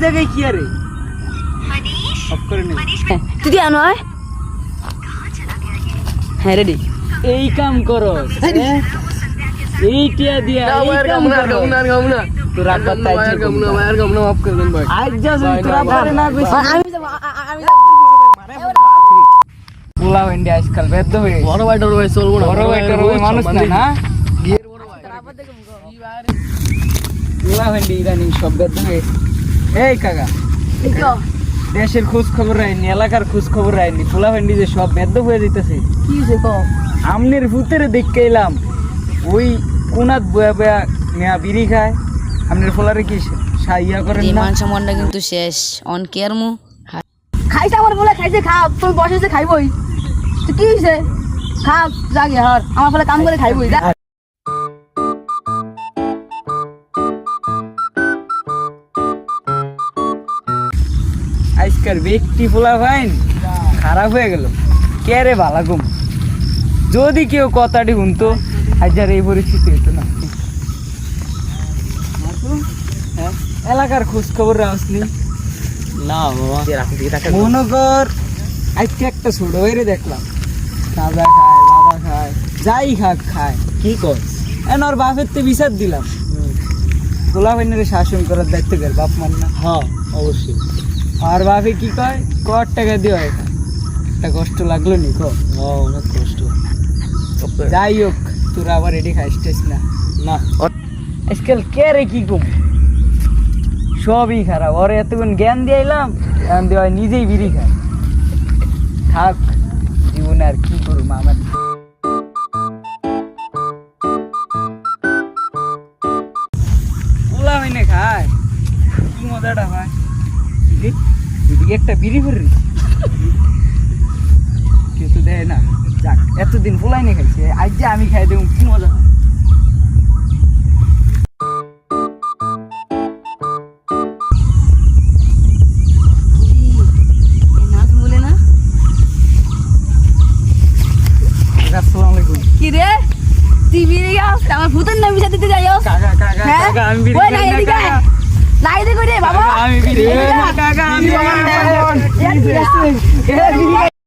জায়গায় কি আরে অফ করে নে তুই কি আনো আয় হ্যাঁ রেডি এই কাম করো এইটা দিয়া এই কাম করো তোর আব্বা তাই মাফ করে দেন ভাই আজ যা তোর আব্বা না কইছ আমি যাব আমি পোলা ভেন্ডি আজকাল বেদ্দ হয়ে বড় ভাই ডর ভাই চলবো না বড় ভাই বড় মানুষ না না গিয়ের বড় ভাই পোলা ভেন্ডি ইদানিং সব বেদ্দ হয়ে এই কাকা দেশের খোঁজ খবর রাইনি এলাকার খোঁজ খবর রাইনি পোলা ভেন্ডি যে সব বেদ্দ হয়ে দিতেছে কি হইছে কো আমনের ভূতের দেখে এলাম ওই কোনাত বয়া বয়া মেয়া বিড়ি খায় আমনের পোলারে কি সাইয়া করেন না মান সম্মানটা কিন্তু শেষ অন কেয়ার মু খাইছে আমার বলে খাইছে খাও তুমি বসেছে খাইবই তো কি হইছে খাও জাগে হর আমার বলে কাম করে খাইবই যা আজকাল ব্যক্তি পোলা ভাইন খারাপ হয়ে গেল কে রে ভালা ঘুম যদি কেউ কথাটি শুনতো আজ আর এই পরিস্থিতি হতো না হ্যাঁ, এলাকার খোঁজ খবর রাখসনি না বাবা মনে কর আজকে একটা ছোট হয়ে দেখলাম দাদা খায় বাবা খায় যাই খাক খায় কি কর এখন ওর বাপের তো বিচার দিলাম পোলা ভাইনের শাসন করার দায়িত্ব কর বাপ মান না হ্যাঁ অবশ্যই আর বাপে কি কয় কর টাকা দিও একটা কষ্ট লাগলো নি কো হ্যাঁ অনেক কষ্ট যাই হোক তোরা আবার এটি খাইছিস না না আজকাল কে রে কি কম সবই খারাপ ওর এতক্ষণ জ্ঞান দিয়ে এলাম জ্ঞান দেওয়া নিজেই বিড়ি খায় থাক জীবনে আর কি করুম আমার পোলা হইনে খায় কি মজাটা হয় এদিকে একটা বিড়ি ভরি কেউ তো দেয় না যাক এতদিন পোলাই নে খাইছে আজ যে আমি খাই দেব কি মজা নাচ বলে না আসসালামু আলাইকুম কি রে তুই বিড়ি খাও আমার ভূতের নাম সাথে দিতে যাইও কাকা কাকা হ্যাঁ? কাকা আমি বিড়ি ওই খাই না, না এদিকে আয়। কাকা না এদিকে কই রে বাবা কাকা, আমি বিড়ি খাই না কাকা আমি এদিকে আয়। বিড়ি খাই না।